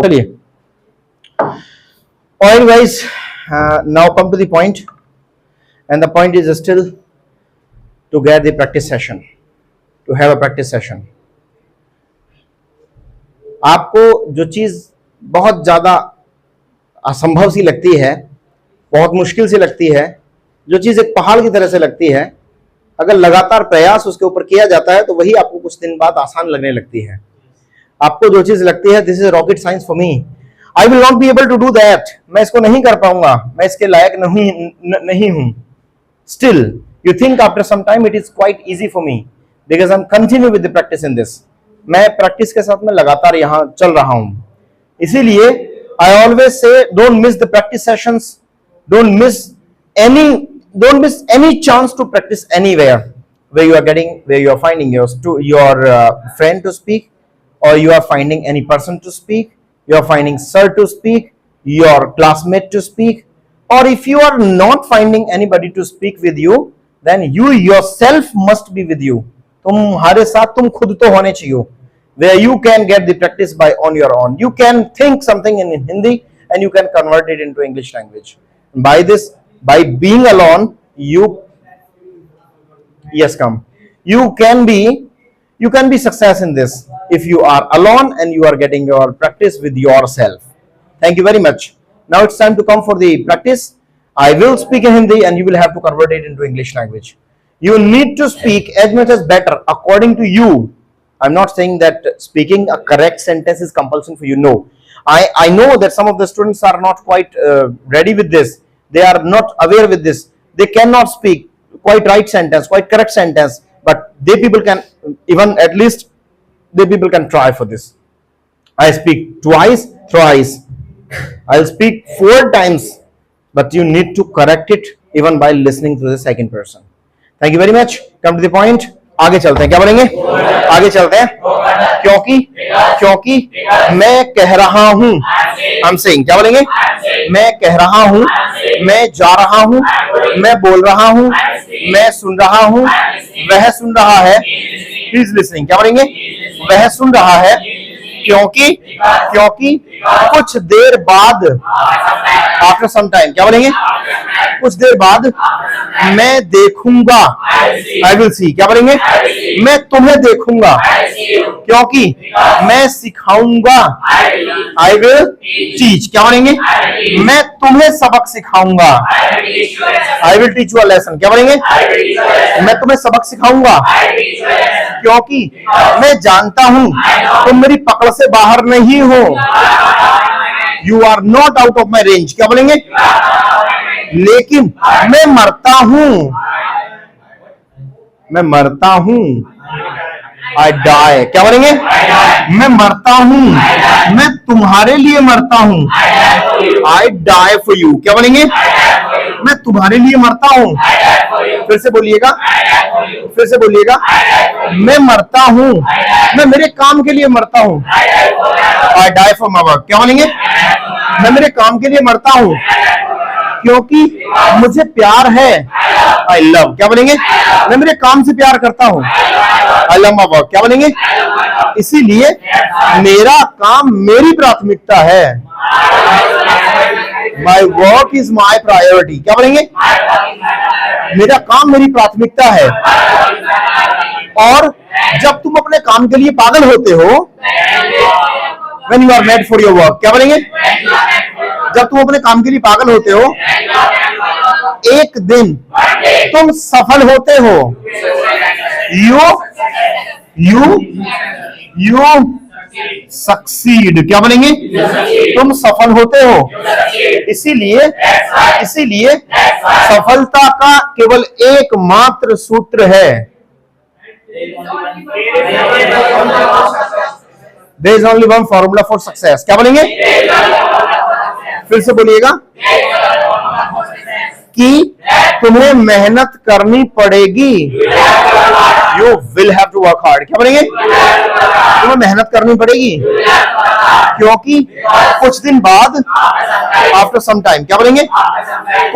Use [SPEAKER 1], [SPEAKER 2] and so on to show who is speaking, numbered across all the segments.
[SPEAKER 1] चलिए, all guys, now come to the point, and the point is still to get the practice session, to have a practice session. आपको जो चीज बहुत ज्यादा असंभव सी लगती है, बहुत मुश्किल सी लगती है, जो चीज एक पहाड़ की तरह से लगती है, अगर लगातार प्रयास उसके ऊपर किया जाता है तो वही आपको कुछ दिन बाद आसान लगने लगती है। आपको जो चीज लगती है this is rocket science for me, I will not be able to do that, मैं इसको नहीं कर पाऊंगा, मैं इसके लायक नहीं हूं, still you think after some time it is quite easy for me because I am continue with the practice in this. मैं प्रैक्टिस के साथ में लगातार यहां चल रहा हूं, इसीलिए I always say don't miss the practice sessions, don't miss any chance to practice anywhere where you are finding your friend to speak, or you are finding any person to speak, you are finding sir to speak, your classmate to speak, or if you are not finding anybody to speak with you, then you yourself must be with you, तुम्हारे साथ तुम खुद तो होने चाहिए, where you can get the practice by on your own. You can think something in Hindi and you can convert it into English language. By this, by being alone, you can be success in this if you are alone and you are getting your practice with yourself. Thank you very much. Now it's time to come for the practice. I will speak in Hindi and you will have to convert it into English language. You need to speak as much as better according to you. I'm not saying that speaking a correct sentence is compulsory for you. No, I know that some of the students are not quite ready with this. They are not aware with this. They cannot speak quite right sentence, quite correct sentence, but they people can, even at least they people can try for this. I speak twice, thrice. I'll speak 4 times, but you need to correct it even by listening to the second person. Thank you very much. Come to the point. आगे चलते हैं, क्या बोलेंगे? आगे चलते हैं, क्योंकि मैं कह रहा हूं, I'm saying, क्या बोलेंगे? मैं कह रहा हूं, मैं जा रहा हूं, मैं बोल रहा हूं, मैं सुन रहा हूं, वह सुन रहा है, प्लीज लिसनिंग, क्या बोलेंगे? वह सुन रहा है, क्योंकि कुछ देर बाद, आफ्टर सम टाइम, क्या बोलेंगे? कुछ देर बाद मैं देखूंगा, आई विल सी, क्या बोलेंगे? मैं तुम्हें देखूंगा, क्योंकि मैं सिखाऊंगा, आई विल टीच, क्या बोलेंगे? मैं तुम्हें सबक सिखाऊंगा, I will teach you a lesson, क्या बोलेंगे? मैं तुम्हें सबक सिखाऊंगा, क्योंकि मैं जानता हूं तुम मेरी पकड़ से बाहर नहीं हो, you are not out of my range, क्या बोलेंगे? लेकिन मैं मरता हूं, आई डाई, क्या बोलेंगे? मैं मरता हूं, मैं तुम्हारे लिए मरता हूं, आई डाई फॉर यू, क्या बोलेंगे? मैं तुम्हारे लिए मरता हूं, फिर से बोलिएगा, मैं मरता हूं, मैं मेरे काम के लिए मरता हूं, I die for my work, क्या बोलेंगे? मैं मेरे काम के लिए मरता हूं, क्योंकि मुझे प्यार है, आई लव, क्या बोलेंगे? मैं मेरे काम से प्यार करता हूं, आई लव माय वर्क, क्या बोलेंगे? इसीलिए मेरा काम मेरी प्राथमिकता है, my work is my priority, क्या बोलेंगे? मेरा काम मेरी प्राथमिकता है। और जब तुम अपने काम के लिए पागल होते हो, when you are made for your work, क्या बोलेंगे? जब तुम अपने काम के लिए पागल होते हो, एक दिन तुम सफल होते हो, you succeed, क्या बोलेंगे? तुम सफल होते हो, इसीलिए सफलता का केवल एकमात्र सूत्र है, there is only one formula for success, क्या बोलेंगे? फिर से बोलिएगा कि तुम्हें मेहनत करनी पड़ेगी, you will have to work hard, क्या बोलेंगे? तुम्हें मेहनत करनी पड़ेगी, क्योंकि कुछ दिन बाद, आफ्टर सम टाइम, क्या बोलेंगे?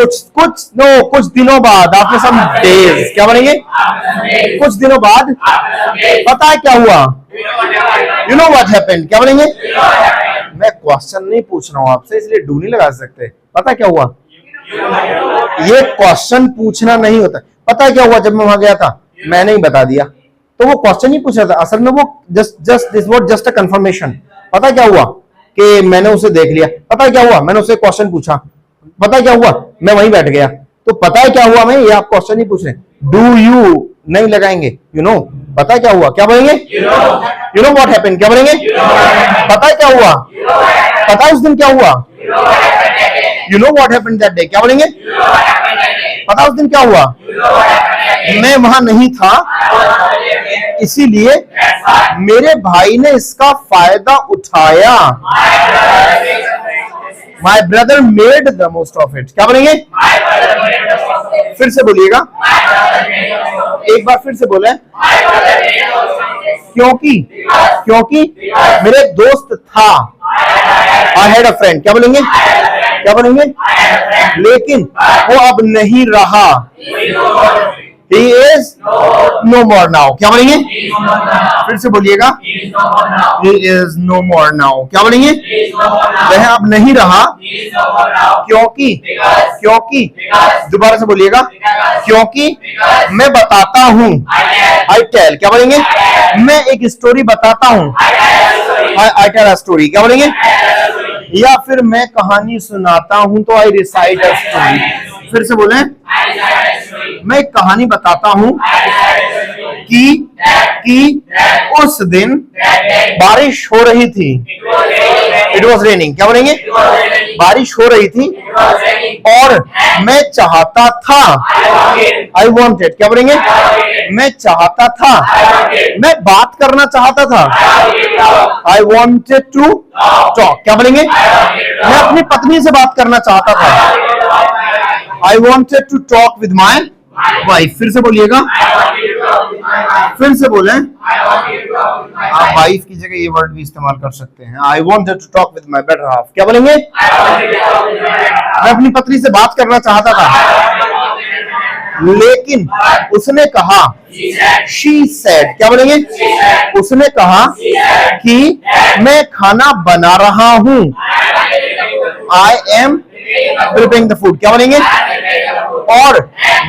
[SPEAKER 1] कुछ दिनों बाद, आफ्टर सम डेज, क्या बोलेंगे? कुछ दिनों बाद पता है क्या हुआ? You know what happened, क्या बोलेंगे? मैं क्वेश्चन नहीं पूछ रहा हूं आपसे, इसलिए डू नहीं लगा सकते। पता क्या हुआ, ये क्वेश्चन पूछना नहीं होता। पता है क्या हुआ, जब मैं वहां गया था मैंने ही बता दिया, तो वो क्वेश्चन ही पूछा था, असल में वो just this was just a confirmation. पता क्या हुआ कि मैंने उसे देख लिया, पता है क्या हुआ, मैंने उसे क्वेश्चन पूछा, पता है क्या हुआ, मैं वहीं बैठ गया। तो पता है क्या हुआ, मैं ये आप क्वेश्चन ही पूछ रहे, डू यू नहीं लगाएंगे, यू नो। पता है क्या हुआ, क्या बोलेंगे, यू नो व्हाट हैपेंड, क्या बोलेंगे, पता है क्या हुआ, पता है उस दिन क्या हुआ, you know what happened that day, क्या बोलेंगे, पता उस दिन क्या हुआ, मैं वहां नहीं था, इसीलिए मेरे भाई ने इसका फायदा उठाया। My brother made the most of it, क्या बोलेंगे, फिर से बोलिएगा, एक बार फिर से बोले, क्योंकि मेरे दोस्त था, आई हैड अ फ्रेंड, क्या बोलेंगे, क्या बोलेंगे, लेकिन वो अब नहीं रहा, he is no more now, क्या बोलेंगे, फिर से बोलिएगा, he is no more now, क्या बोलेंगे, वह अब नहीं रहा, क्योंकि दोबारा से बोलिएगा, क्योंकि मैं बताता हूं, I tell, क्या बोलेंगे, मैं एक स्टोरी बताता हूं, I tell a story, क्या बोलेंगे, या फिर मैं कहानी सुनाता हूं तो आई रिसाइट अ स्टोरी। फिर से बोलें, मैं एक कहानी बताता हूं कि उस दिन बारिश हो रही थी, इट वॉज रेनिंग, क्या बोलेंगे, बारिश हो रही थी और मैं चाहता था, आई वॉन्टेड, क्या बोलेंगे, मैं चाहता था, मैं बात करना चाहता था, आई वॉन्टेड टू टॉक, क्या बोलेंगे, मैं अपनी पत्नी से बात करना चाहता था, I wanted to talk with my wife. फिर से बोलिएगा, फिर से बोलें, आप वाइफ की जगह ये वर्ड भी इस्तेमाल कर सकते हैं, I wanted to talk with my better half, क्या बोलेंगे, मैं अपनी पत्नी से बात करना चाहता था, लेकिन उसने कहा, she said, क्या बोलेंगे, उसने कहा कि मैं खाना बना रहा हूं, I am preparing the food, क्या बोलेंगे, और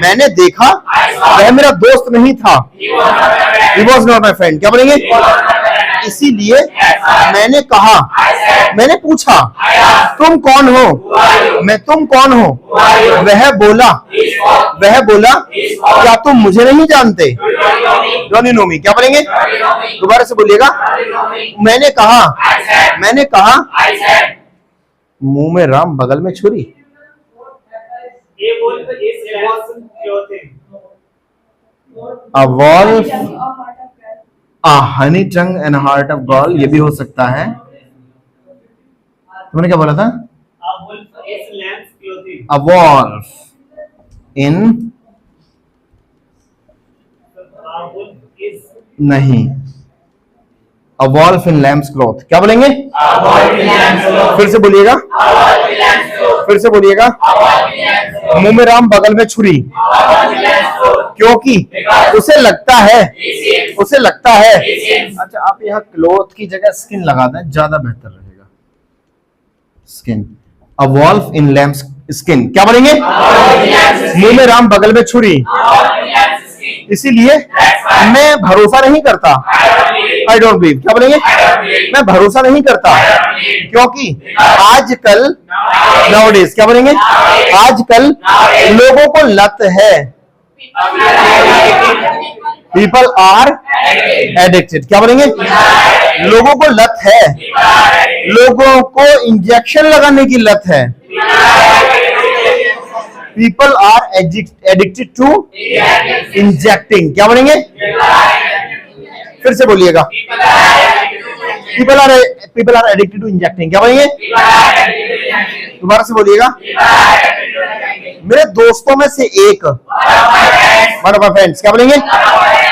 [SPEAKER 1] मैंने देखा वह मेरा दोस्त नहीं था, he was not my friend, क्या बोलेंगे, इसीलिए मैंने कहा, मैंने पूछा, तुम कौन हो, मैं तुम कौन हो, वह बोला क्या तुम मुझे नहीं जानते, डोंट यू नो मी, क्या बोलेंगे, दोबारा से बोलिएगा, मैंने कहा मुंह में राम बगल में छुरी, a wolf, a honey tongue and a heart of gold, ये भी हो सकता है। तुमने क्या बोला था, a wolf in नहीं, a wolf in lamb's cloth, क्या बोलेंगे, फिर से बोलिएगा, फिर से बोलिएगा, मुंह में राम बगल में छुरी, क्योंकि उसे लगता है, अच्छा आप यहाँ क्लोथ की जगह स्किन लगा दें, ज्यादा बेहतर रहेगा, स्किन, अ वॉल्फ इन लैम्स स्किन, क्या बोलेंगे, मुंह में राम बगल में छुरी, इसीलिए मैं भरोसा नहीं करता, आई डोंट बिलीव, क्या बोलेंगे, मैं भरोसा नहीं करता, क्योंकि आजकल, नाउडेज, क्या बोलेंगे, आजकल लोगों को लत है, पीपल आर एडिक्टेड, क्या बोलेंगे, लोगों को लत है, लोगों को इंजेक्शन लगाने की लत है, people are addicted to injecting, क्या बोलेंगे, फिर से बोलिएगा, people are addicted to injecting, क्या बोलेंगे, दोबारा से बोलिएगा, मेरे दोस्तों में से एक, वन ऑफ माय फ्रेंड्स, क्या बोलेंगे,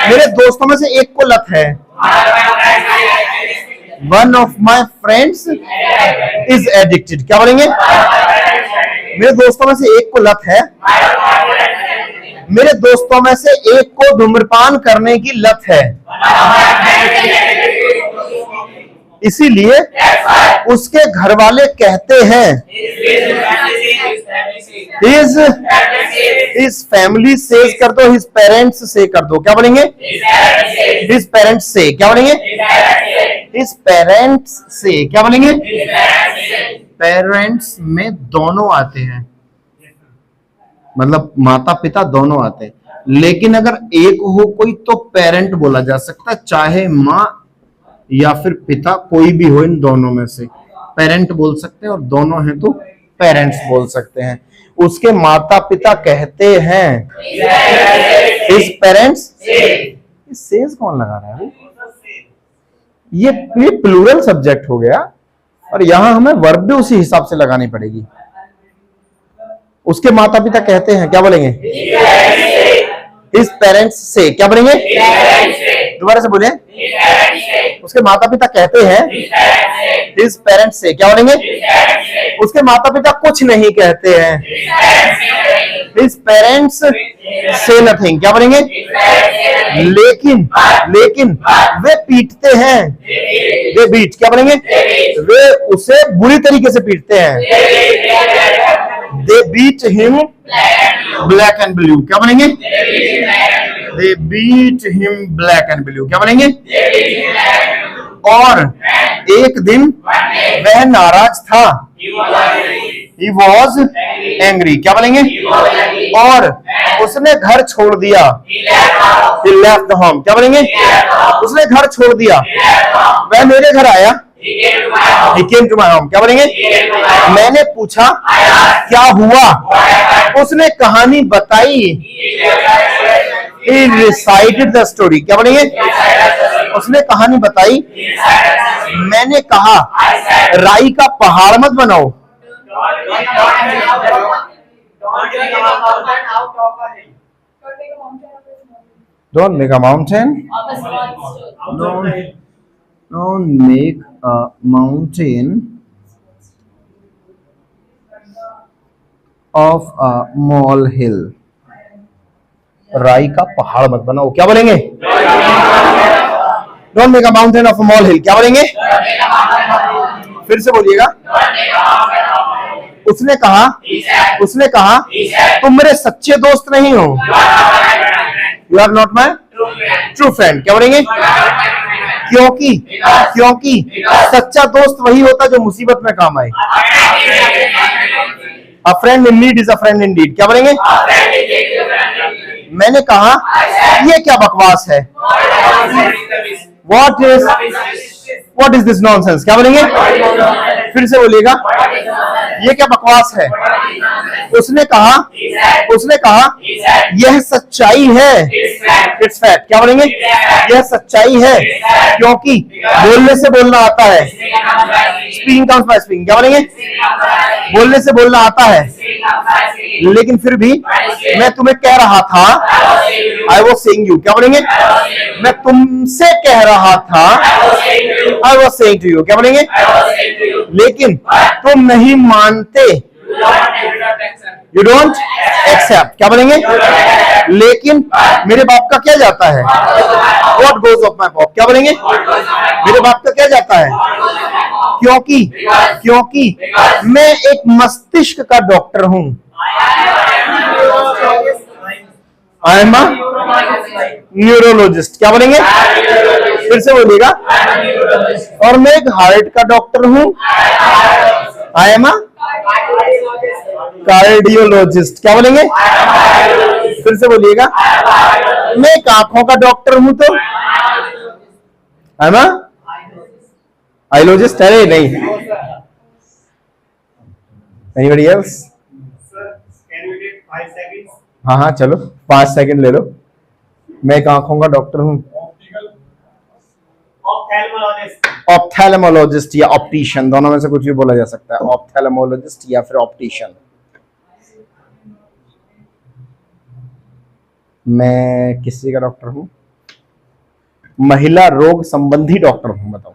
[SPEAKER 1] मेरे दोस्तों में से एक को लत है, one of my friends is addicted, क्या बोलेंगे, मेरे दोस्तों में से एक को लत है, मेरे दोस्तों में से एक को धूम्रपान करने की लत है, इसीलिए उसके घर वाले कहते हैं, his family says कर दो, his parents say कर दो, क्या बोलेंगे? his parents say, क्या बोलेंगे? his parents say, क्या बोलेंगे? पेरेंट्स में दोनों आते हैं, मतलब माता पिता दोनों आते हैं, लेकिन अगर एक हो कोई तो पेरेंट बोला जा सकता है, चाहे माँ या फिर पिता, कोई भी हो इन दोनों में से पेरेंट बोल सकते हैं, और दोनों हैं तो पेरेंट्स बोल सकते हैं। उसके माता पिता कहते हैं, his पेरेंट्स, सेज कौन लगा रहा है? ये प्लूरल सब्जेक्ट हो गया, और यहां हमें वर्ब भी उसी हिसाब से लगानी पड़ेगी। उसके माता पिता कहते हैं, क्या बोलेंगे? his पेरेंट्स से, क्या बोलेंगे? दोबारा से बोले। उसके माता पिता कहते हैं, his पेरेंट्स से, क्या बोलेंगे? उसके माता पिता कुछ नहीं कहते हैं, his पेरेंट्स से नथिंग, क्या बोलेंगे? लेकिन वे पीटते हैं, वे बीट, क्या बोलेंगे? वे उसे बुरी तरीके से पीटते हैं, they beat him black and blue, क्या बोलेंगे? they beat him black and blue, क्या बोलेंगे? और एक दिन वह नाराज था, he was angry, क्या बोलेंगे? और उसने घर छोड़ दिया, he left the home, क्या बोलेंगे? उसने घर छोड़ दिया, वह मेरे घर आया, he came to my home, क्या बोलेंगे? मैंने पूछा क्या हुआ, उसने कहानी बताई, he recited the story, क्या बोलेंगे? उसने कहानी बताई। मैंने कहा राई का पहाड़ मत बनाओ, don't make a mountain, don't make a mountain of a molehill, राई का पहाड़ मत बनाओ, क्या बोलेंगे? Don't make a mountain of a molehill, क्या बोलेंगे? फिर से बोलिएगा। उसने कहा तुम मेरे सच्चे दोस्त नहीं हो, You are not my true friend, क्या बोलेंगे? क्योंकि सच्चा दोस्त वही होता जो मुसीबत में काम आए। A friend in need is a friend indeed, क्या बोलेंगे? मैंने कहा ये क्या बकवास है, What is this nonsense, क्या बोलेंगे? फिर से बोलिएगा, ये क्या बकवास है। उसने कहा यह सच्चाई है, It's fact, क्या बोलेंगे? यह सच्चाई है क्योंकि बोलने से बोलना आता है, Speaking comes by speaking, क्या बोलेंगे? बोलने से बोलना आता है, लेकिन फिर भी मैं तुम्हें कह रहा था, I was saying you, क्या बोलेंगे? मैं तुमसे कह रहा था, I was saying to you, क्या बोलेंगे? लेकिन तुम नहीं मानते, You don't accept, क्या बोलेंगे? लेकिन मेरे बाप का क्या जाता है, What goes of my pop, क्या बोलेंगे? मेरे बाप का क्या जाता है, क्योंकि मैं एक मस्तिष्क का डॉक्टर हूं, I am a न्यूरोलॉजिस्ट, क्या बोलेंगे? फिर से बोलिएगा। और मैं एक हार्ट का डॉक्टर हूं, I am a कार्डियोलॉजिस्ट, क्या बोलेंगे? फिर से बोलिएगा। मैं एक आंखों का डॉक्टर हूं तो I am a आइलॉजिस्ट, अरे नहीं। Anybody else? हाँ चलो 5 सेकंड ले लो। मैं एक आंखों का डॉक्टर हूँ, ऑप्थेल्मोलॉजिस्ट या ऑप्टिशियन, दोनों में से कुछ भी बोला जा सकता है, ऑप्थेल्मोलॉजिस्ट या फिर ऑप्टिशियन। मैं किसी का डॉक्टर हूँ, महिला रोग संबंधी डॉक्टर हूँ, बताओ।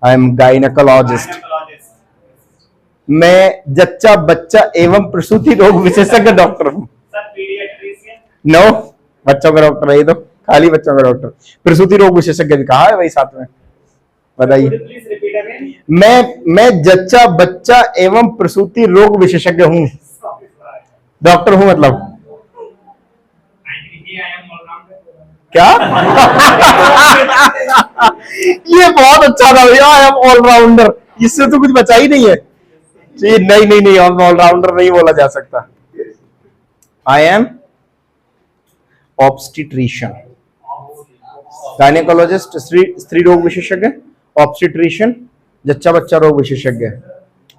[SPEAKER 1] I am gynaecologist. मैं जच्चा बच्चा एवं प्रसूति रोग विशेषज्ञ डॉक्टर हूँ। नो, बच्चों का डॉक्टर है ये तो, खाली बच्चों का डॉक्टर। प्रसूति रोग विशेषज्ञ भी कहा है वही साथ में। बताइए। मैं जच्चा बच्चा एवं प्रसूति रोग विशेषज्ञ हूं। डॉक्टर हूं मतलब क्या? ये बहुत अच्छा था भैया, आई एम ऑलराउंडर। इससे तो कुछ बचा ही नहीं है। नहीं नहीं नहीं, ऑलराउंडर नहीं बोला जा सकता। आई एम ऑब्स्टिट्रिशियन, गायनेकोलॉजिस्ट स्त्री रोग विशेषज्ञ, ऑब्स्टिट्रिशियन जच्चा बच्चा रोग विशेषज्ञ।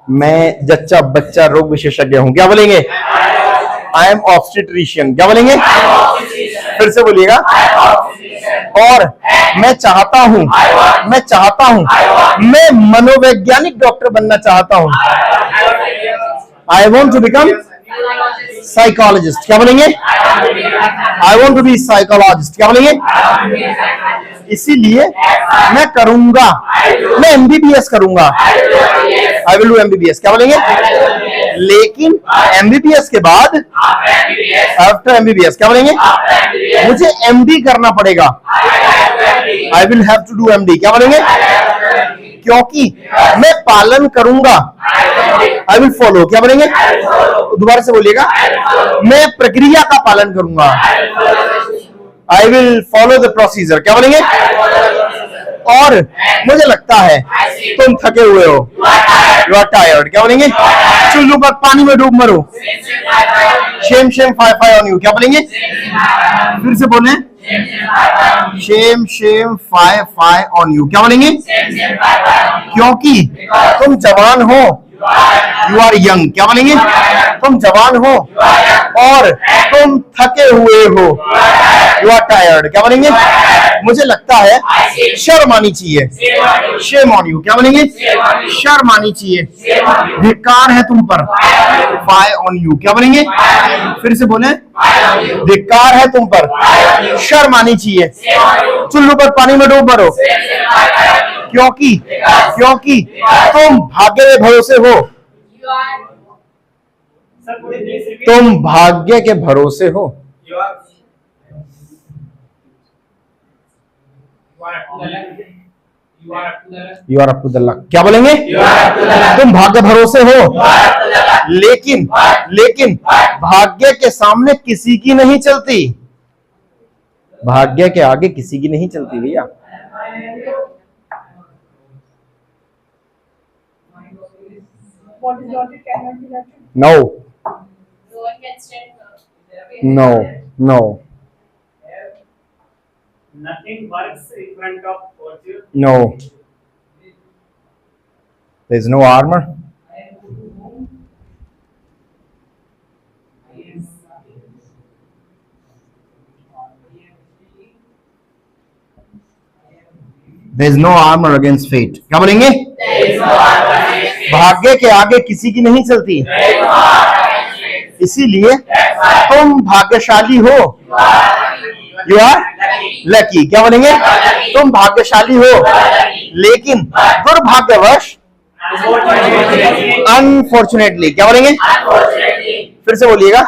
[SPEAKER 1] मैं जच्चा बच्चा रोग विशेषज्ञ हूं। क्या बोलेंगे? I am obstetrician. क्या बोलेंगे? फिर से बोलिएगा। और मैं चाहता हूं मैं मनोवैज्ञानिक डॉक्टर बनना चाहता हूं। I want to become psychologist. क्या बोलेंगे? I want to be psychologist. क्या बोलेंगे? इसीलिए मैं करूंगा, मैं एमबीबीएस करूंगा। I will do MBBS. क्या बोलेंगे? लेकिन एमबीबीएस के बाद, आफ्टर एमबीबीएस क्या बोलेंगे? मुझे एमडी करना पड़ेगा। I will have to do MD. क्या बोलेंगे? क्योंकि मैं पालन करूंगा। I will follow. क्या बोलेंगे? दोबारा से बोलिएगा। मैं प्रक्रिया का पालन करूंगा। I will follow the procedure. क्या बोलेंगे? और मुझे लगता है तुम थके हुए हो। You are tired. क्या बोलेंगे? चुल्लू पर पानी में डूब मरो। Shame shame fie fie on you. क्या बोलेंगे? फिर से बोलें। Shame shame fie fie on you. क्या बोलेंगे? क्योंकि तुम जवान हो। You are young. क्या बोलेंगे? तुम जवान हो और तुम थके हुए हो। You are tired. क्या बोलेंगे? मुझे लगता है शर्म आनी चाहिए। Shame on you. क्या बोलेंगे? शर्म आनी चाहिए। धिक्कार है तुम पर। Fie on you. क्या बोलेंगे? फिर से बोले। धिक्कार है तुम पर, शर्म आनी चाहिए। चुल्लू पर पानी में डूब मरो। क्योंकि तुम भाग्य के भरोसे हो। तुम भाग्य के भरोसे हो। You are up to the luck. क्या बोलेंगे? तुम भाग्य भरोसे हो, लेकिन भाग्य के सामने किसी की नहीं चलती। भाग्य के आगे किसी की नहीं चलती भैया। No no no.
[SPEAKER 2] Nothing works in front of fortune.
[SPEAKER 1] No. There is no armor. There is no armor against fate. क्या बोलेंगे? भाग्य के आगे किसी की नहीं चलती। इसीलिए तुम भाग्यशाली हो। You are lucky. क्या बोलेंगे? तुम भाग्यशाली हो, लेकिन दुर्भाग्यवश, अनफॉर्चुनेटली। क्या बोलेंगे? फिर से बोलिएगा।